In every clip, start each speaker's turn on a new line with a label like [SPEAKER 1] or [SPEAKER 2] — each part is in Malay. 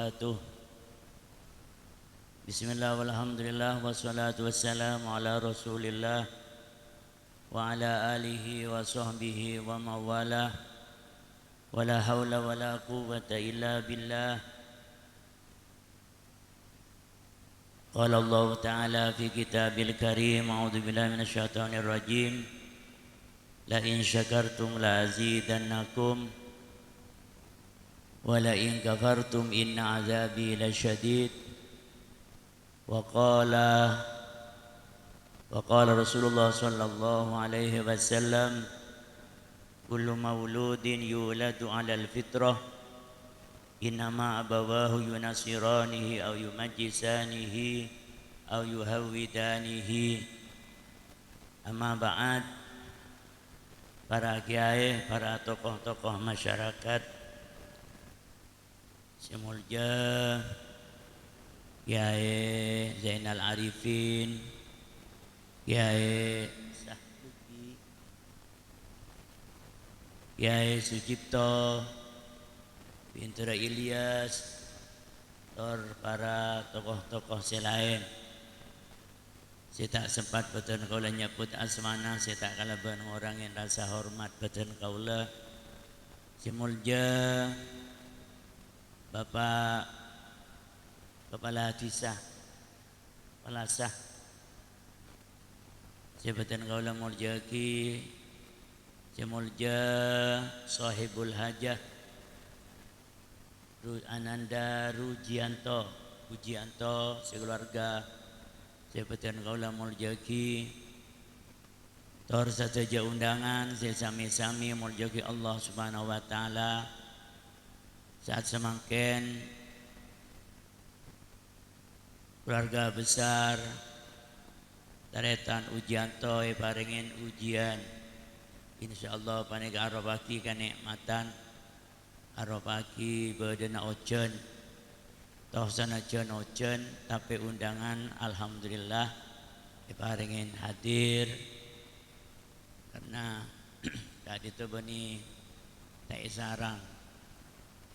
[SPEAKER 1] وبركاته. بسم الله والحمد لله والصلاة والسلام على رسول الله وعلى آله وصحبه ومن والاه ولا حول ولا قوة إلا بالله. قال الله تعالى في كتابه الكريم: أعوذ بالله من الشيطان الرجيم. لئن شكرتم لأزيدنكم ولئن كفرتم إن عذابي لشديد. وقال رسول الله صلى الله عليه وسلم: كل مولود يولد على الفطرة إنما أبواه ينصرانه أو يمجسانه أو يهودانه. Amma ba'd. Para kiai, para tokoh-tokoh masyarakat, Semulja Kiai Zainal Arifin, Kiai Sahduki, Kiai Sucipto, Pintura Ilyas, para tokoh-tokoh selain. Saya tak sempat betul kaulah nyebut asmana, saya tak kalaban orang yang rasa hormat betul kaulah. Semulja Bapak Kepala Desa Pelasah, saya betul kaulah muljaki. Semulja Sahibul Hajah Ananda Rujianto sekeluarga, sebatan kaulah muljaki. Tor saja undangan, saya sami-sami muljaki Allah Subhanahu wa taala. Saat semangken keluarga besar Taretan Ujianto paringin ujian. Insyaallah panika arobaki kenikmatan, arobaki bedena ocen. Toh sanajan ocen tapi undangan alhamdulillah diparingin hadir. Karena tadi tu bani tak sarang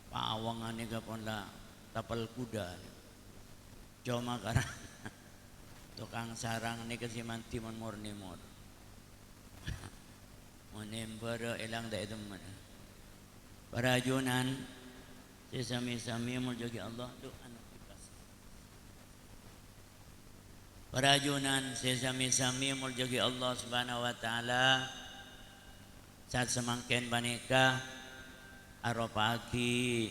[SPEAKER 1] pawangan ni kapon la tapal kuda. Cuma karena tukang sarang ni kasi manti mon murni mor. Monembara elang dah itu mana. Para ajunan sesami-sami muljaki Allah tu anak kipas. Para ajunan sesami-sami muljaki Allah Subhanahu wa taala. Saat semangken banika arofaki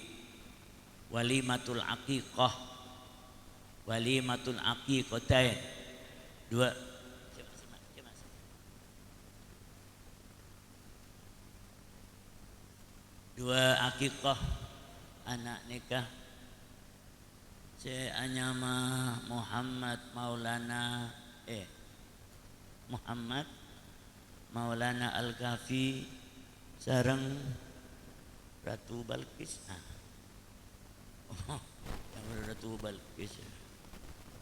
[SPEAKER 1] walimatul aqiqatain dua aqiqah anak nikah. Saya anyama Muhammad Maulana Al-Kafi sareng Ratu Balkis. Yang Ratu Balkis,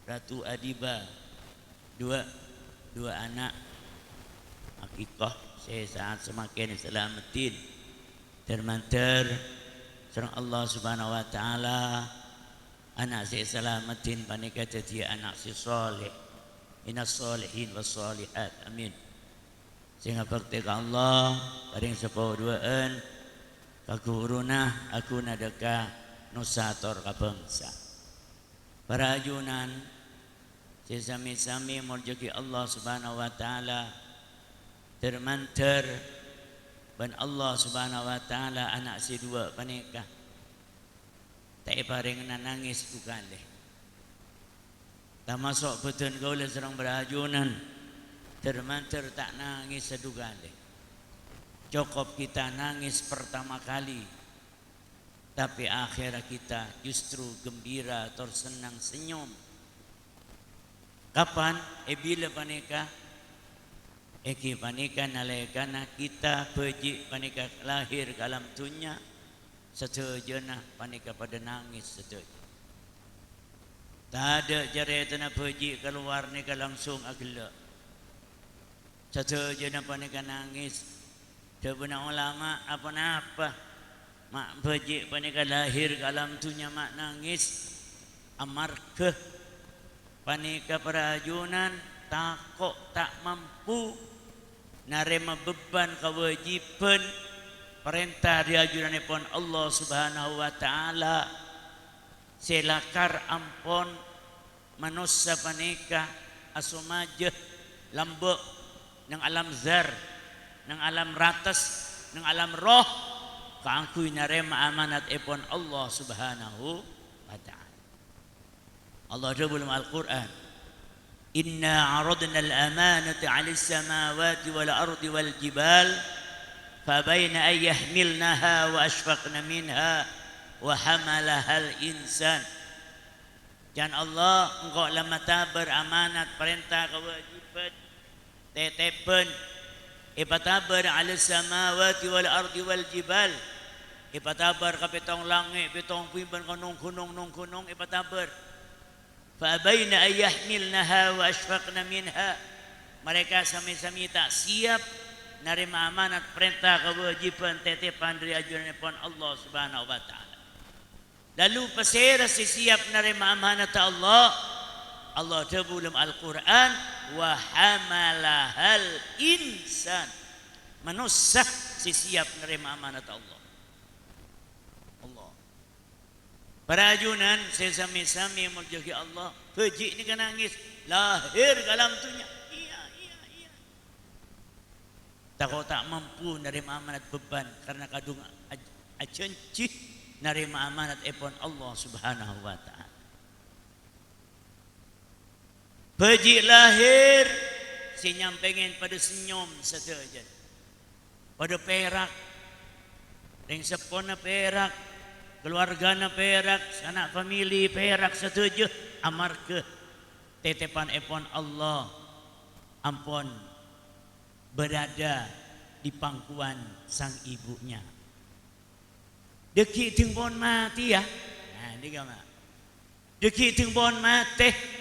[SPEAKER 1] Ratu Adiba, dua anak akikah. Saya saat semakin selamatin termantar serang Allah Subhanahu wa taala. Anak saya selamatin panika jadi anak si soleh, inas solehin was solihat, amin. Sehingga bakti ka Allah paring sepau duaan kaguruna aku nadeka nusator ka bangsa. Para ajunan sesami-sami muljaki Allah Subhanahu wa taala termantar ban Allah Subhanahu wa taala anak si dua panika tak paring nangis bukan deh. Tak masuk betul kau le serang berajunan termantar tak nangis seduga deh. Cukup kita nangis pertama kali, tapi akhirat kita justru gembira, tersenang, senyum. Kapan? Bila panika? Eki panika nalaikana kita peji panika lahir ke alam dunia. Setujunya panika pada nangis setuju. Tak ada jaretana peji keluar nika langsung agak. Setujunya panika nangis. Dia benar ulama apa-apa mak bejik panika lahir ke alam tunya mak nangis amar ke panika perajunan takok tak mampu narema beban kewajiban perintah diajunanipun Allah Subhanahu wa taala selakar ampon manusia panika asumajeh lambek nang alam zar nang alam ratas nang alam roh kaangkuy narema amanat ipun Allah Subhanahu wa taala. Allah dalam Al-Qur'an inna aradna al-amanata 'ala as-samawati wal ardi wal jibal fabayna an yahmilnaha wa ashfaqna minha wa hamalaha al-insan. Dan Allah engkau lama tabar amanat perintah kewajiban tetepen ipatabar 'ala samawati wal ardi wal jibal ipatabar ka pitong langit pitong piban gunung-gunung nung gunung ipatabar fa abaina ay yahmilnaha wa ashfaqna minha mereka sami-sami tak siap narima amanat perintah kewajiban tetepan dari ajaranipun Allah Subhanahu wa taala. Lalu pasira si siap narima amanat Allah Allah dalam Al-Quran wa hamalahal insan manusia si siap nerima amanat Allah. Allah perajunan sesami-sami muljaki Allah bejik ni kan nangis lahir dalam tunya iya takut tak mampu nerima amanat beban karena kadung acencih nerima amanat ipun Allah Subhanahu wa taala. Bejik lahir si nyampengin pada senyum saja pada perak ring sepona perak keluargana perak sanak famili perak saja amar ke tetepan ipun Allah ampun berada di pangkuan sang ibunya deki tingbon mati ya nah digama deki tingbon mati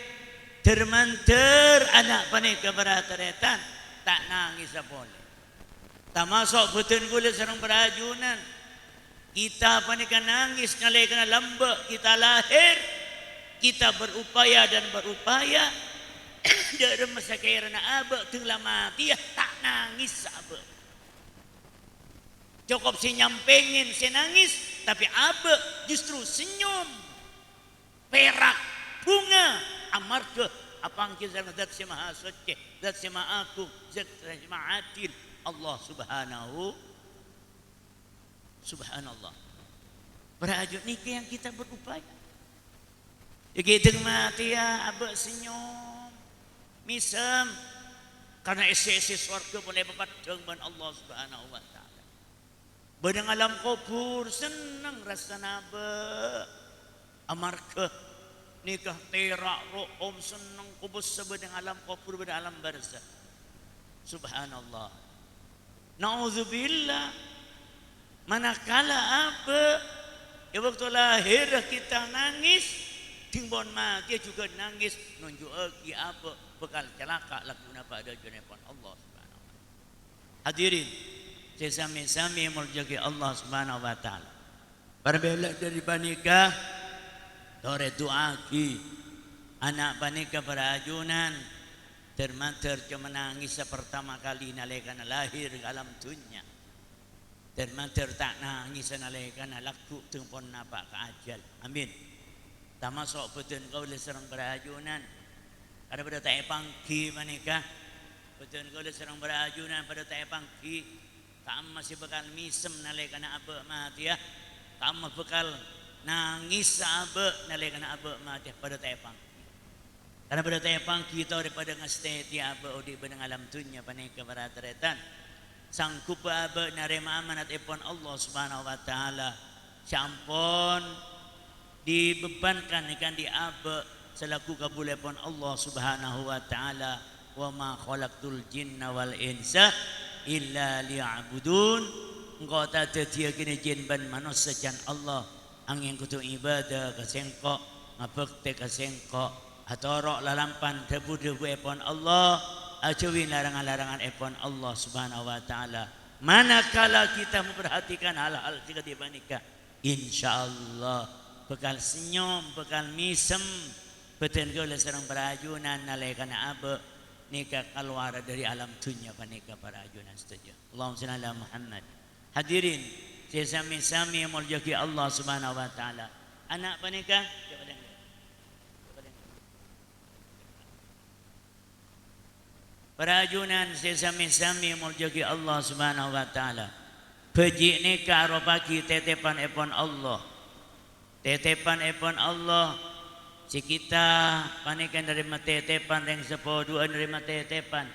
[SPEAKER 1] termanter anak panika berateretan tak nangis boleh. Tak masuk betul gula serang berajunan. Kita panika nangis nalekana lambek kita lahir. Kita berupaya dan berupaya. Dari masa kairana abek tenglah mati tak nangis abek. Cukup si nyampengin si nangis tapi abek justru senyum. Perak bunga amar ke apa angki zat si maha suci zat si maha agung zat si maha adil Allah subhanallah berajut niki yang kita berupaya kita mati ya abek senyum misam karena isi swarga boleh bepadang ban Allah Subhanahu wa taala bedang alam kubur senang rasa nabe amar ke nikah terak rohom senang kubus sebedang alam kubur bedang alam barzah subhanallah na'udzubillah manakala apa ya waktu lahir kita nangis timbon mati juga nangis nunjuk lagi apa bekal celaka lakuna pada junepon Allah Subhanahu wa taala. Hadirin sesami-sami muljaki Allah Subhanahu wa taala berbelak dari panika tore doaki anak panika berajunan termanter menangis pertama kali nalekana lahir alam dunia termanter tak nangis nalekana laku tempon napa ke ajal amin tak masuk betul kau le serang berajunan ada pada tak pangki panika betul kau le serang berajunan pada tak pangki tak masih bakal misem nalekana apa mati ya tak bakal nangis abe nalekana abe mati pada tepang karena pada tepang kita daripada ngasteti abe odi benang alam dunya panika barateretan sangkup abe narema amanat ipun Allah Subhanahu wa taala sampun dibebankan ikan di abe selaku kabulipun Allah Subhanahu wa taala wa ma khalaqtul jinna wal insa illa liya'budun engkau tak tertia kini jin ban manusia jan Allah angin kutu ibadah kasengkok ngabekte kasengkok atorok lalampan debu-debu epon Allah acuwi larangan-larangan epon Allah Subhanahu wa taala Manakala kita memperhatikan hal-hal seperti nikah, insya-Allah bekal senyum, bekal misem, betul oleh seorang perajunan nalaikan abe nikah keluar dari alam dunia panika perajunan setuju. Allahumma shalli ala Muhammad. Hadirin, sesami-sami muljaki Allah Subhanahu wa taala. Anak panika perajunan sesami-sami muljaki Allah Subhanahu wa taala. Beji nikah aropaki tetepan epon Allah. Tetepan epon Allah. Si kita panikan dari tetepan yang sepodua dari tetepan.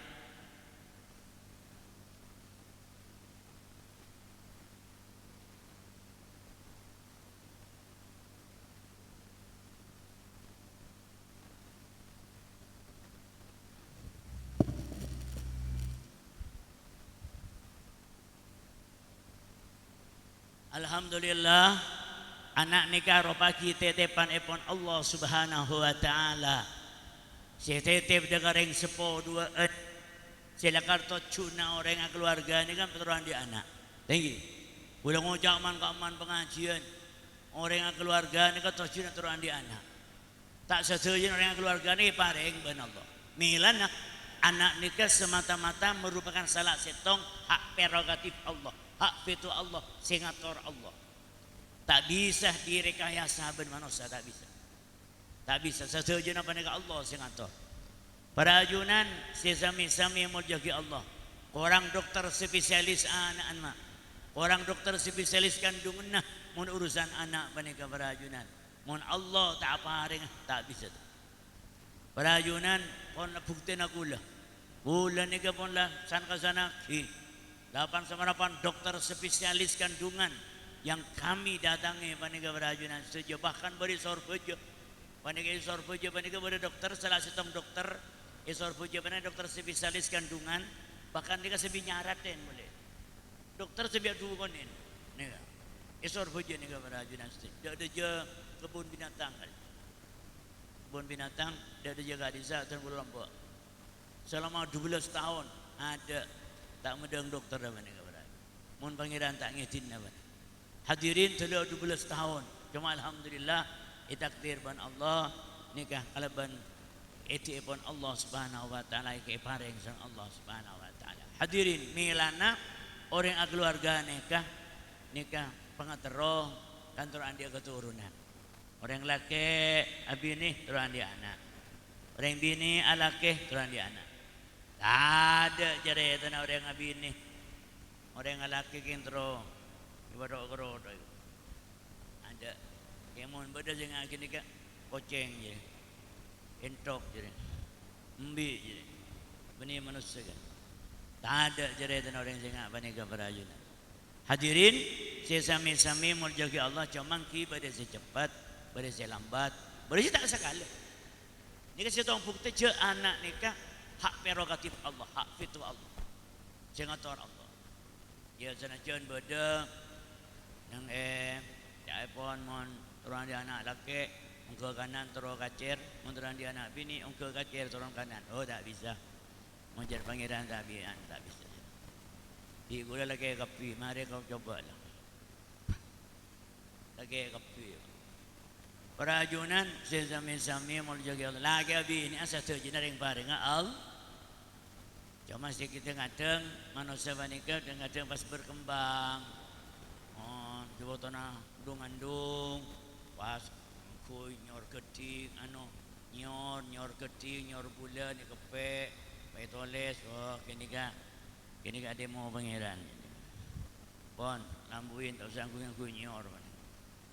[SPEAKER 1] Alhamdulillah, anak nikah ropaki tetepan epon Allah Subhanahu wa taala. Si tetep dengareng sepo dua sila karto cuna orang keluarga ni kan peturan di anak. Tinggi. Ulang ngojak man kaman pengajian. Orang keluarga ni kan cuna turuan di anak. Tak setuju orang keluarga ni pareng ben Allah. Milan anak nikah semata-mata merupakan salah setong hak prerogatif Allah. Hak fitu Allah, sengator Allah. Tak bisa direkayasa ben manusia, tak bisa. Tak bisa. Setuju apa nika Allah sengator. Para ajunan sesami-sami muljaki Allah. Orang dokter spesialis anak-anak. Orang dokter spesialis kandungan nah mun urusan anak panika para ajunan. Mun Allah tak paring tak bisa. Para ajunan pon bukti nakulah. Bulan nika pon lah san ka sana 8 dokter spesialis kandungan yang kami datangi panika berajunan setuju bahkan beri sorbejo panika sorbejo panika beri dokter salah satu dokter sorbejo panika dokter spesialis kandungan bahkan nika sebi nyaraten boleh dokter sebi dugonin nika sorbejo nika berajunan setuju ada je kebun binatang ada jaga desa dan Lombok selama 12 tahun ada tak medeng dokter apa ni kabar. Mun pangeran tak ngetin apa. Hadirin telah 12 tahun. Cuma alhamdulillah itakdir ban Allah nikah kalaban eti pun Allah Subhanahu wa taala ke pareng sang Allah Subhanahu wa taala. Hadirin milana orang keluarga nikah pengatero kantor andi keturunan. Orang laki abini turunan dia anak. Orang bini alake turunan dia anak. Ada jare tanah orang abin ni. Orang laki kintro ibadok ada. Kemon beda jangan kini ka koceng je. Entok je. Embi je. Bani manusia kan. Tak ada jare tanah orang jangan bani ka perajunan. Hadirin, sesami-sami muljaki Allah cuma ki pada secepat, pada selambat, pada tak sekali. Ni kasi tong bukti je anak nikah hak prerogatif Allah, hak fitu Allah. Jangan tor Allah. Ya sanajan beda yang ya pon mon turun di anak laki, ungke kanan turun kacir, mon turun di anak bini ungke kacir turun kanan. Oh tak bisa. Menjadi pangeran tak bisa. Di gula lagi kapi, mari kau coba lah. Lagi kapi. Perajunan sesami-sami muljaki Allah. Lagi bini asal tu jenaring paring Allah. Cuma sih kita ngadeng manusia panika dan ngadeng pas berkembang. Oh, coba tanah dung pas kuy nyor keting nyor keting nyor bulan ni kepe pai toles oh kini ka demo pangeran. Pon lambuin tak usah kuy nyor.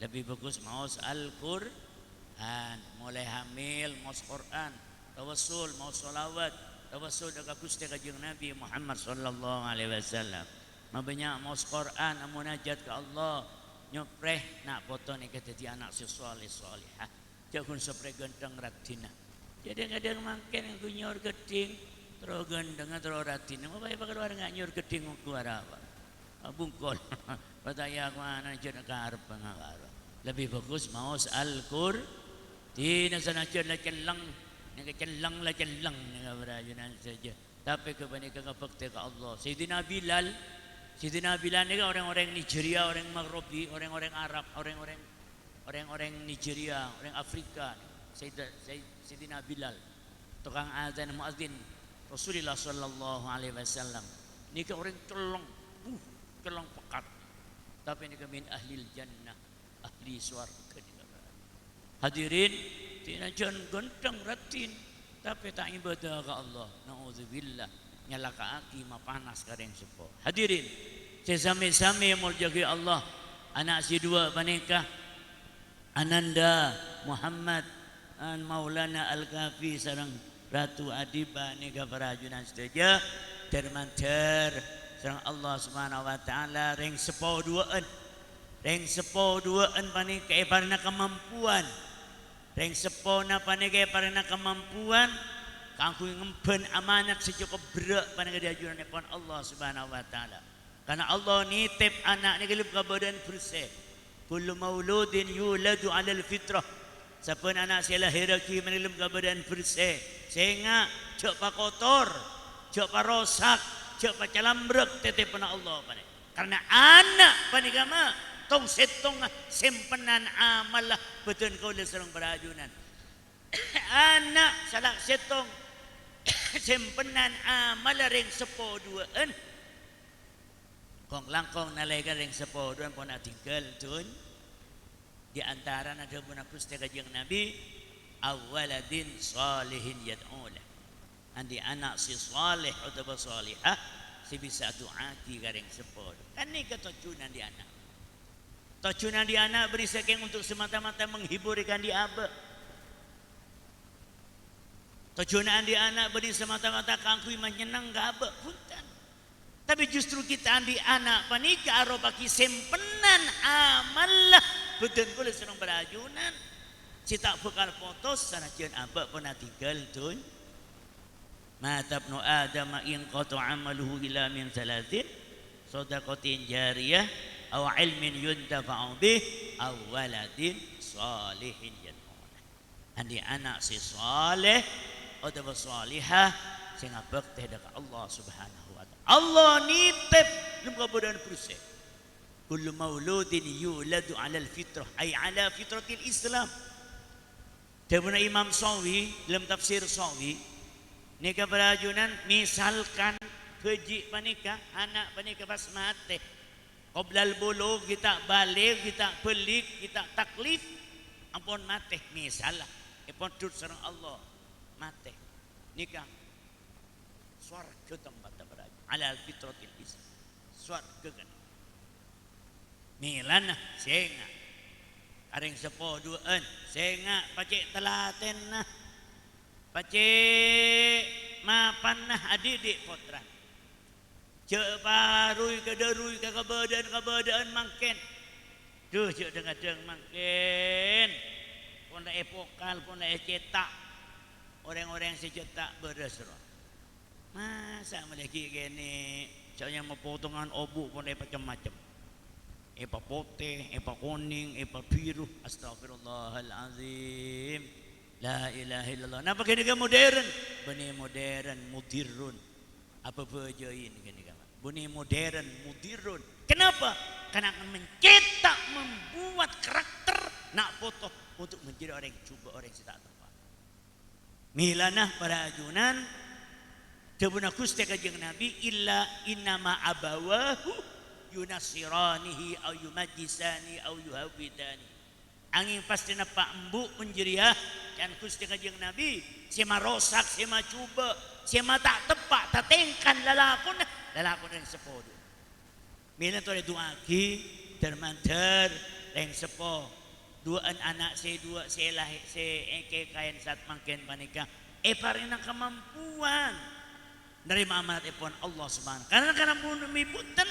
[SPEAKER 1] Lebih bagus maus Al-Qur'an, mulai hamil maus Qur'an, tawassul maus salawat. Tawassul dengan Gusti Kanjeng Nabi Muhammad sallallahu alaihi wasallam. Mabanyak maus Quran munajat ke Allah nyopreh nak foto ni kata di anak si salihah. Jangan sepre genteng ratina. Jadi kadang mangken yang kunyor geding terus gendeng terus ratina. Apa pakai luar ngak nyor geding keluar apa? Bungkol. Pataya mana jen karep pengaruh. Lebih bagus maus Al-Qur'an. Di sana jen celeng celeng ni berajunan saja. Tapi kebanyakan bakti ke Allah. Sayyidina Bilal Sidina Bilal ni kan orang-orang Nigeria, orang Maghribi, orang-orang Arab, orang-orang Nigeria, orang Afrika. Sidina Bilal, tukang azan muadzin Rasulullah sallallahu alaihi wasallam. Ni kan orang kelong pekat. Tapi ni kan min ahlil jannah, ahli swarga ni. Hadirin, tidak jangan genteng ratin, tapi tak ibadah ke Allah. Nauzubillah, nyalaka aki ma panas kadang sepo. Hadirin, sesame-same muljaki Allah. Anak si dua panikah Ananda Muhammad an Maulana Al-Kafi sareng Ratu Adiba ni kaparajunan setuju termanter sareng Allah Subhanahu wa taala ring sepo duaan. Ring sepo duaan panikah parna kemampuan. Reng sepona panegay para na kemampuan kangku ngempen amanat secukup berat panegay diajuran pon Allah Subhanahu wa taala. Karena Allah nitip anak ni gelip ka badan bersih. Kullu mauludin yuladu 'ala al-fitrah. Siapa anak saya lahir ki menilum ka badan bersih. Sehingga cok pa kotor, cok pa rosak, cok pa calambrek tetep pana Allah panegay. Karena anak panegay mah tong setong simpenan amal lah betul kau le serang berajunan. Anak salak setong simpenan amal ring sepo duaan. Kong langkong nalaikan ring sepo duaan pun nak tinggal tun. Di antara ada pun aku setelah kajian Nabi awaladin salihin yad'ulah. Andi anak si salih atau salihah si bisa doa ki ring sepo. Kan ni kata cunan di anak. Tujuan di anak beri saking untuk semata-mata menghibur ikan di abah. Tujuan di anak beri semata-mata kangkui menyenang ke abah punten. Tapi justru kita di anak panika arobaki sempenan amalah betul kulit senang berajunan. Cita bekal potos sana cian abah pernah tinggal tuh. Mata ibnu Adam in qata amaluhu ila min salatin sadaqatin jariyah aw ilmin yuntafa'u bih aw waladin salihin yad'una. Andi anak si saleh atau salihah sing bakti dekat Allah Subhanahu wa taala. Allah nitip lum kabadan bersih. Kullu mauludin yuladu 'ala al-fitrah ay 'ala fitratil Islam. Dawuh Imam Sawi dalam tafsir Sawi ni kabarajunan misalkan keji panika anak panika pas mati qoblal bulugh kita balik kita pelik kita taklif ampun mati misalah ipun dud sareng Allah mati nikah swarga tempat berada ala fitratil Islam swarga kan milana senga areng sepo duaan senga pacek telaten nah pacek mapan nah adik-adik potran cek barui ke derui ke kebadan mangken. Duh cek dengadeng mangken. Pun dah epokal pun dah cetak. Orang-orang secetak beresro. Masa meleki gini. Soalnya mau potongan obu pun dah macam-macam. Epa putih, epa kuning, epa biru. Astagfirullahalazim. La ilaha illallah. Nampak ini kan modern. Benih modern, mudirun. Apa berjain kan ini? Bunyi modern, mudirun. Kenapa? Karena akan mencetak, membuat karakter nak foto untuk menjadi orang yang cuba orang yang tak tepat. Milanah para ajunan Jabuna kusti kajeng Nabi illa innama abawahu yunasiranihi au yumajisani au yuhawidani. Angin pasti nampak embuk menjeriah dan kusti kajeng Nabi sema rosak, sema cuba, sema tak tepat, tak tengkan lalakun yang sepo. Mina tu ada dua aki termantar yang sepo. Duaan anak saya dua saya lahir saya eke kain saat makin panika. Parina kemampuan dari amanat epon Allah Subhanahu. Karena bumi punten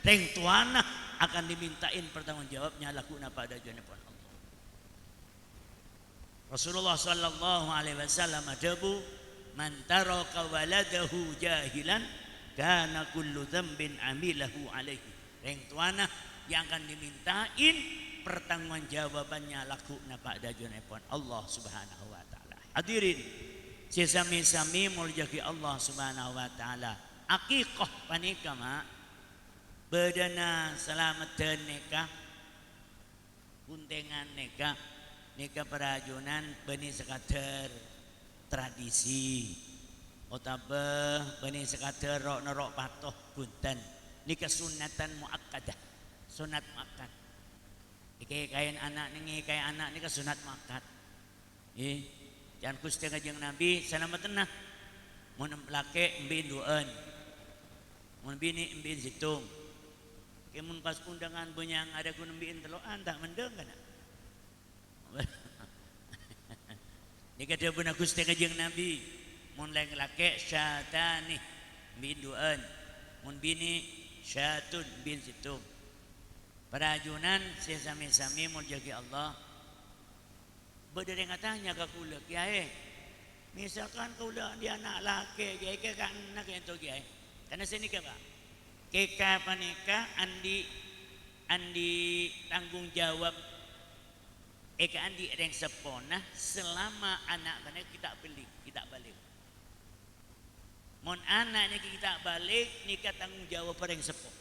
[SPEAKER 1] reng tuana akan dimintain pertanggungjawabnya lakuna pada jalan epon Allah. Rasulullah sallallahu alaihi wasallam adabu man taraka waladahu jahilan kana kullu dzambin amilahu alaihi. Reng tuana yang akan dimintain pertanggungjawabannya lakuna pada jalan epon Allah Subhanahu wa taala. Hadirin sesami-sami muljaki Allah Subhanahu wa taala. Akikah panika mak bedana selamatan nikah kuntengan nikah perajunan beni sekater tradisi otabe beni sekater rok nerok patoh punten nikah sunatan muakkadah sunat muakkad kain anak ni kain anak nikah sunat muakkad jangan kusti kajeng Nabi selamatan nah mun laki mbin duan mun bini mbin situng kemun pas undangan bunyang ada kun mbin teloan tak mendeng kana nikah dia beuna Gusti Kanjeng Nabi mun lain laki syatani mbin duan mun bini syatun bin situng perajunan sesami-sami mun jagi Allah berdere ngatanya ka kula kiai misalkan kula dia anak laki kiai ke anak ento kiai karena sini ka Pak keka panika andi tanggung jawab eka andi reng sepona selama anak kana kita balik mon anak ni kita balik nikah tanggung jawab reng sepo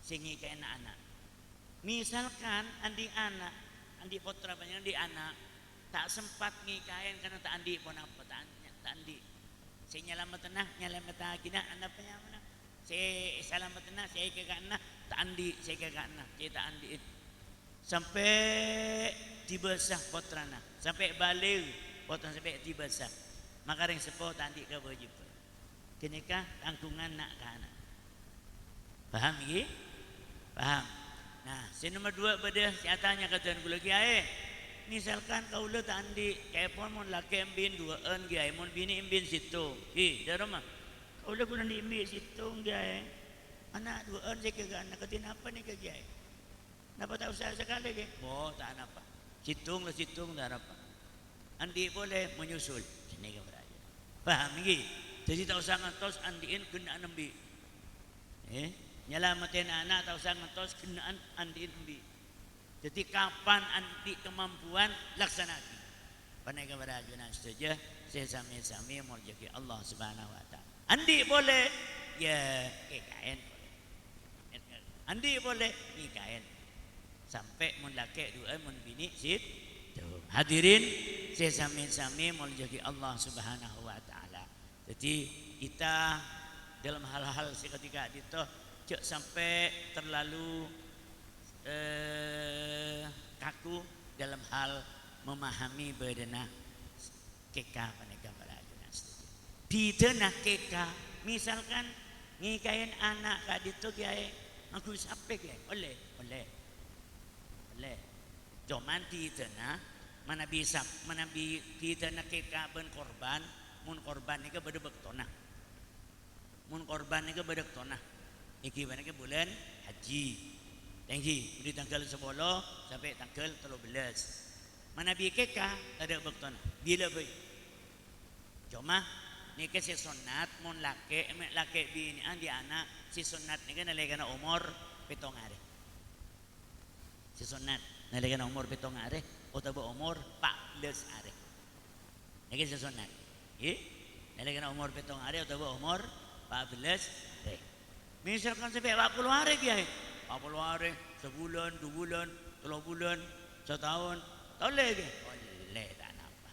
[SPEAKER 1] singi ka anak misalkan andi potra banyak andi anak tak sempat ngikain karena tak andi pon apa tak andi saya nyelamat kina anak penyamana saya selamat tenang saya ke anak tak andi saya ke anak saya tak andi sampai dibesah potrana sampai balik potrana sampai dibesah maka ring sepo tak andi ke wajib kenikah tanggungan nak ke anak paham ye paham nah si nomor 2 beda saya tanya kata kula kiai misalkan kaula tak andi kayak pon mun laki mbin duaan kiai mun bini mbin situ dari rumah kaula kuna di mbin situ kiai anak duaan saya ke anak ketin apa nih ke kiai napa tak usah sekali kiai tak apa situng tak apa andi boleh menyusul sini ke beraja paham ye jadi tak usah ngantos andiin kena nembi nyelamatin anak tak usah ngantos kenaan andiin nembi jadi kapan andi kemampuan laksanakan panai keberajaan saja sesami-sami mau jadi Allah Subhanahu wa taala andi boleh ya kain andi boleh kain sampai mun laki dua mun bini sit hadirin sesami-sami mau jadi Allah Subhanahu wa taala jadi kita dalam hal-hal seketika itu cek sampai terlalu kaku dalam hal memahami bedana keka paneka perajunan di denah keka misalkan ngikain anak ka ditu kiai aku sampai kiai boleh cuman di denah mana bisa di denah keka ben korban mun korban nika bade bektona mun korban nika bade bektona iki banyak bulan haji Tengji, dari tanggal 10 sampai tanggal 13. Mana bikeka ada bektona. Bila bayi. Cuma ni ke si sunat mon laki bini andi anak si sunat ni kan nalaga na umur 7 hari. Si sunat nalaga na umur 7 hari o tabo umur 14 hari. Ni si sunat. Nalaga na umur 7 hari o tabo umur 14 hari. Misalkan sampai 40 hari kiai. 40 hari, sebulan, 2 bulan, 3 bulan, setahun, boleh ke? Boleh tak apa.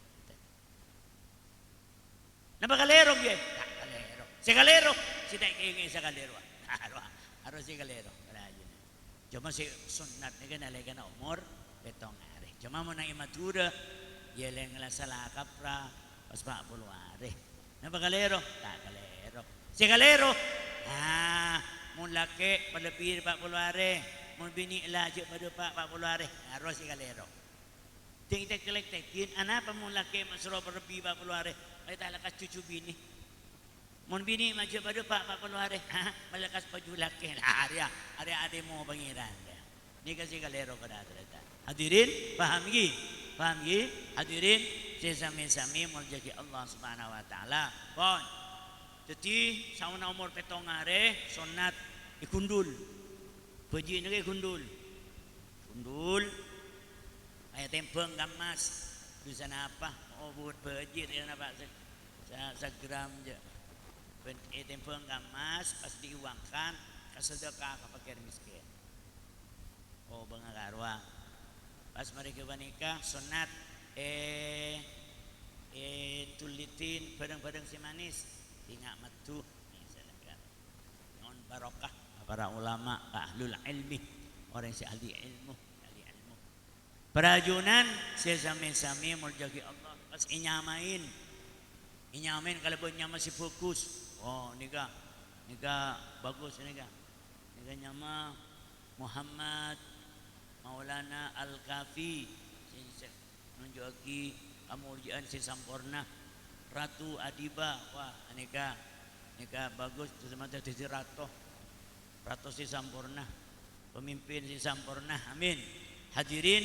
[SPEAKER 1] Napa kalero ke? Tak kalero. Si kalero, si tak ingin sa kalero. Harus si kalero. Cuma si sunat ni kan alaga na umur 7 hari. Cuma mo nang imatura, yeleng la sala kapra pas 40 hari. Napa kalero? Tak kalero. Si kalero, mun laki pada lebih 40 hari mun bini lajak pada 40 hari harus si kalero kita kelek-tekin anak apa mun laki masro pada lebih 40 hari ay talakas cucu bini mun bini maju pada 40 hari malakas baju laki hari ade mo pangiran ni kasi kalero kada terata hadirin paham gi hadirin sesami-sami mau jadi Allah Subhanahu wa taala pon jadi sauna umur 7 hari sunat ikundul beji ni ikundul ayat tempeng gamas di sana apa buat beji di sana apa segram je tempeng gamas pas diuangkan sedekah ke fakir miskin. Oh bangga karwa. Pas mereka menikah sunat tulitin bareng-bareng si manis ingat matu misalkan non barokah para ulama ahlul ilmi orang si ahli ilmu perajunan sesame-same muljagi Allah pas inyamain kalau punya masih fokus oh nikah bagus nikah nyama Muhammad Maulana Al-Kafi nunjuki kemuliaan si sampurna Ratu Adiba wah nikah bagus terus mata si Ratu si sampurna pemimpin si sampurna amin hadirin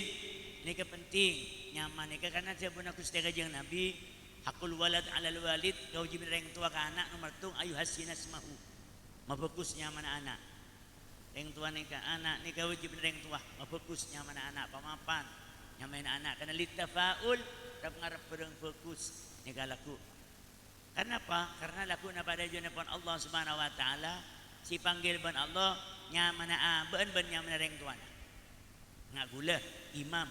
[SPEAKER 1] nikah penting nyaman nikah karena saya pun aku setia kajang Nabi hakul walad alal walid kau jibin reng tua ke anak nomor tung ayu hasinas mahu mabagus nyaman anak reng tua nikah anak nikah wajib reng tua mabagus nyaman anak pamapan nyaman anak karena litafaul dapat ngarep bereng fokus nikah laku. Kenapa? Karena laku na pada junapun Allah Subhanahu wa taala si panggil ban Allah nyamana ben nyamana reng tuana. Ngak gula imam.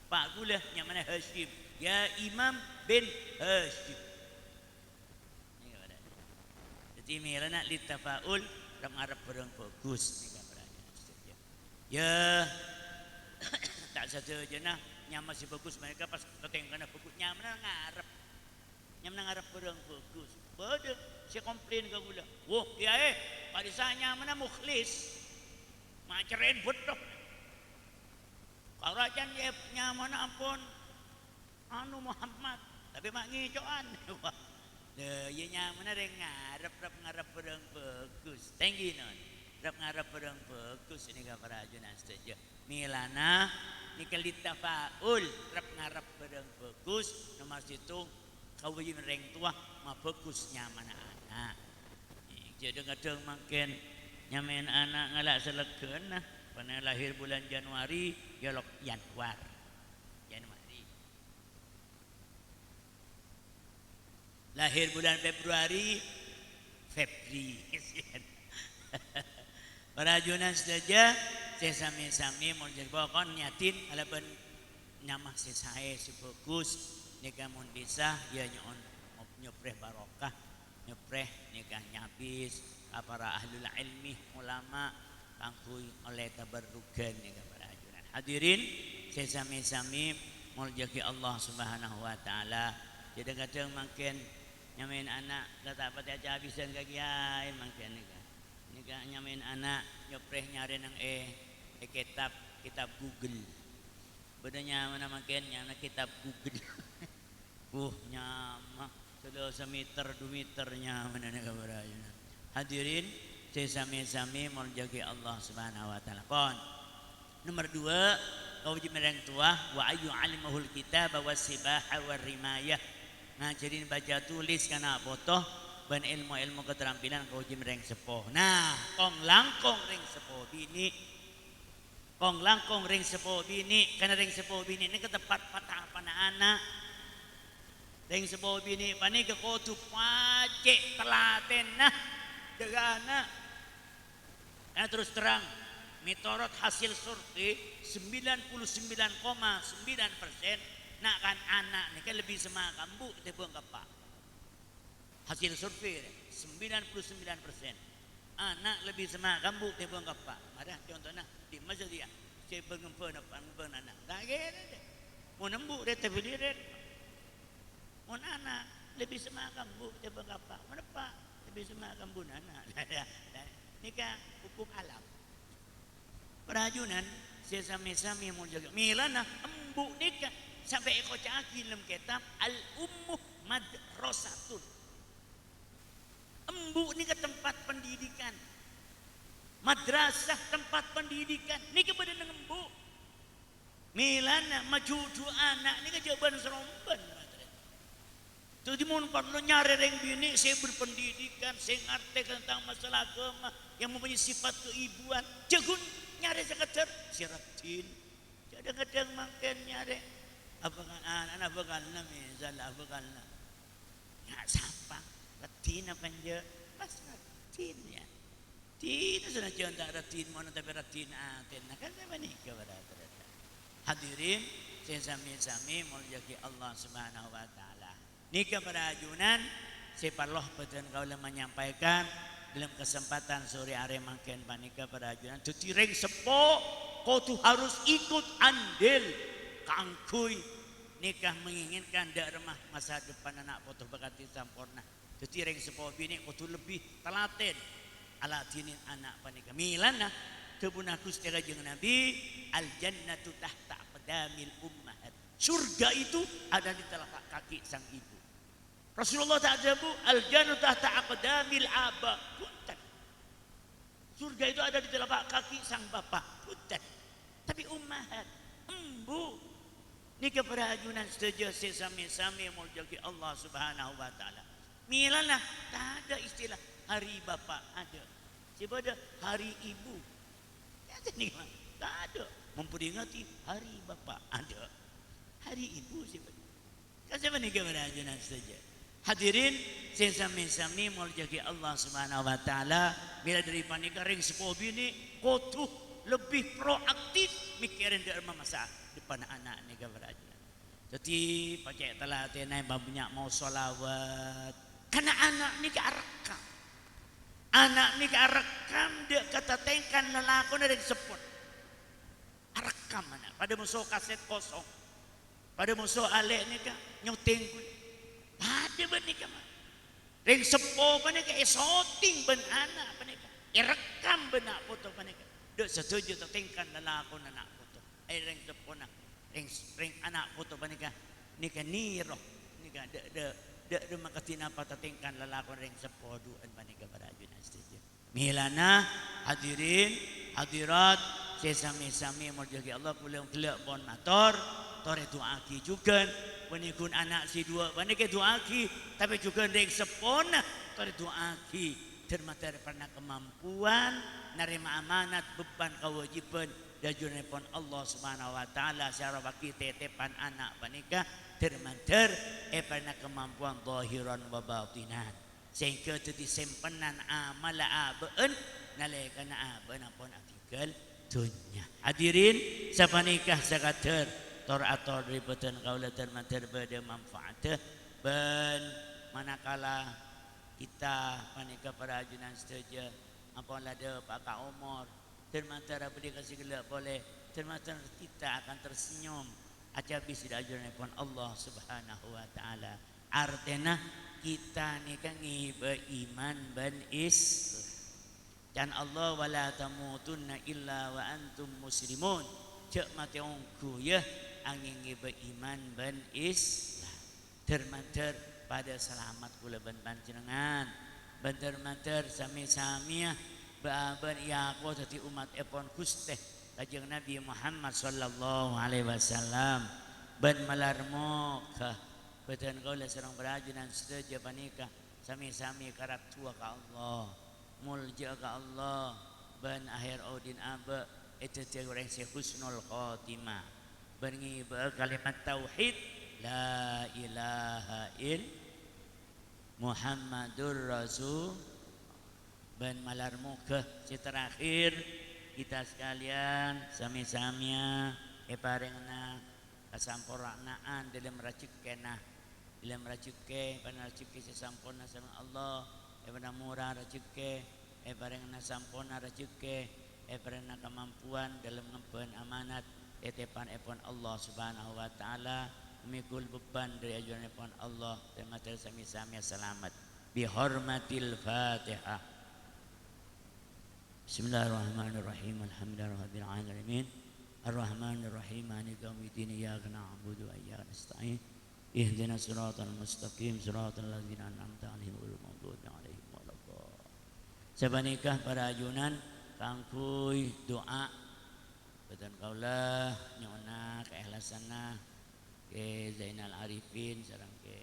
[SPEAKER 1] Apa gula nyamana Hashim. Ya Imam bin Hashim. Ni ada. Jadi mirana litafaul dapat ngarep bereng fokus nikah beranya. Ya tak satu jenah nyama si bagus mereka pas keteng kana bagus nyamna ngarep bereng bagus bade si komplain ka gula wah iya parisa nyamna mukhlis maceren betok karajan ye nyamana ampun anu Muhammad tapi mak ngicoan wah le ye nyamna reng ngarep bereng bagus tinggi non ngarep bereng bagus ini ka parajunan setuju milana nikah litafaul ngarep bereng bagus nomor situ kau bagi reng tua mah bagus nyaman anak jadi kadang makin nyaman anak ngalak selegen nah pernah lahir bulan Januari ya lok Januari lahir bulan Februari Parajunan saja saya sami-sami mau jadi pokon nyatin ala ben nyamak si saya si bagus nikah mun bisa ya nyon nyopreh barokah nyopreh nikah nyabis para ahlul ilmi ulama kangkuy oleh tabarrukan nikah parajunan hadirin saya sami-sami mau jadi Allah Subhanahu wa taala jadi kadang makin nyamain anak kata apa aja habisan kagiai makin nikah nyamain anak nyopreh nyari nang kitab Google bedanya mana makin nyana kitab Google nyama sudah 1 meter 2 meternya mana nak berayun hadirin saya sami-sami mau jaga Allah Subhanahu wa taala pon nomor 2 kau jadi mereng tua wa ayu alimahul kitab was-sibaha war-rimayah ngajarin baca tulis kana botoh ban ilmu keterampilan kau jadi mereng sepoh nah kong langkong ring sepoh bini kong langkong ring sepoh bini karena ring sepoh bini ini ke tempat patah pana anak ring sepoh bini pani ke kotu pacek telaten nah degana nah terus terang mitorot hasil survei 99,9% nak kan anak ni kan lebih semangat bu tepung kapa hasil survei 99% anak lebih semangat bu tepung kapa ada contohnya di masjid dia saya pengempan anak tak kira mau nembuk dia terpilih mau anak lebih semangat bu tepung kapa kenapa lebih semangat bu anak ni kan hukum alam perajunan saya sami-sami mau jaga milana embu nikah sampai eko caki dalam kitab al-ummuh madrasatun embu ni ke tempat pendidikan madrasah tempat pendidikan ni ke badan embu milana majudu anak ni ke jawaban seromban tu di mun perlu nyari reng bini saya berpendidikan saya ngerti tentang masalah agama yang mempunyai sifat keibuan jagun nyari sekedar siratin kadang-kadang makan nyari apa kan anak bekalna misalnya bekalna ya siapa retin apa aja pas retin ya Tidak senajan tak ratin mana tapi ratin aten. Nah kan apa nih kepada hadirin saya sami-sami mulyaki Allah Subhanahu wa taala. Nikah para ajunan saya parloh betul kau menyampaikan dalam kesempatan sore hari makin panika para ajunan tu tireng sepo kau tu harus ikut andil kangkui nikah menginginkan dak remah masa depan anak putu bakati sampurna tu tireng sepo bini kau tu lebih telaten ala dinin anak panika milana kebunah Gusti Kanjeng Nabi al jannatu tahta aqdamil ummahat surga itu ada di telapak kaki sang ibu. Rasulullah tak ada bu al jannatu tahta aqdamil aba punten surga itu ada di telapak kaki sang bapak punten tapi ummahat embu nikah para ajunan setuju sesami-sami muljaki Allah Subhanahu wa taala milana tak ada istilah hari bapak ada siapa ada hari ibu tak ada memperingati hari bapak ada hari ibu siapa kan siapa nih kepada ajunan saja hadirin sesami-sami muljaki Allah Subhanahu wa taala bila dari panika ring sepuh bini kotuh lebih proaktif mikirin dari masa depan anak nih kepada ajunan jadi pakai telah tenai banyak mau solawat karena anak ni kearekam anak ni kearekam dia kata tengkan lelakon dari seput arekam anak pada musuh kaset kosong pada musuh alek ni kan nyuting pada benika mah ring sepo panika esoting ben anak panika irekam benak foto panika dek setuju tengkan lelakon anak foto ring sepona ring anak foto panika nika niroh nika de makatina patatengkan lalakon ring sepoduan panika para ajunan setuju milana hadirin hadirat sesami-sami muljaki Allah pulang kelak bon mator tore doaki juga penikun anak si dua panika doaki tapi juga ring sepona tore doaki termater pernah kemampuan narima amanat beban kewajiban dajunipun Allah Subhanahu wa taala secara baki tetepan anak panika termanter pernah kemampuan zahiran wa batinan sehingga itu disimpenan amala abeun nalekana abeun apun artikel dunya hadirin sapanikah sakater tor ator ribetan kaula termanter bade manfaat ben manakala kita panika para ajunan setuju apa lada Pak Umar termantar apa dia kasih gelap boleh termantar kita akan tersenyum acabis diajarkan pun Allah Subhanahu wa taala artinya kita ni kan beriman ben dan Allah wala tamutunna illa wa antum muslimun cek mati ongku ya angin beriman ben termantar pada selamat kula ben panjenengan ben termantar sami-sami ben ya aku tadi umat epon Gusti Kanjeng Nabi Muhammad sallallahu alaihi wasallam ben malarmo ka beten kaula sareng berajunan setuju panika sami-sami karat tua ka Allah mulja ka Allah ben akhir audin aba itu orang si husnul khotimah ben ngiba kalimat tauhid la ilaha il Muhammadur Rasul ben malarmo ke si terakhir kita sekalian sami-samia parengna kasampurnaan dalam racikena dalam racike pan racike sasampurna sama Allah pada murah racike parengna sampurna racike parengna kemampuan dalam ngemban amanat tetepan epon Allah Subhanahu wa taala memikul beban dari ajuan epon Allah termater sami-samia selamat bihormatil Fatihah. Bismillahirrahmanirrahim. Alhamdulillahirabbil alamin. Arrahmanir rahim. Maliki yaumiddin. Iyyaka na'budu wa iyyaka nasta'in. Ihdinas siratal mustaqim. Siratal ladzina an'amta 'alaihim ghairil maghdubi 'alaihim waladdallin. Sabanikah para ajunan kangkuy doa betan kaulah nyona keikhlasanna ke Zainal Arifin sareng ke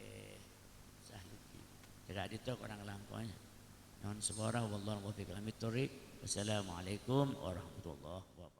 [SPEAKER 1] Sahliki. Tidak ditok orang lampaunya. Non sebora wallahu muwaffiq ila thoriq. Wassalamualaikum warahmatullahi wabarakatuh.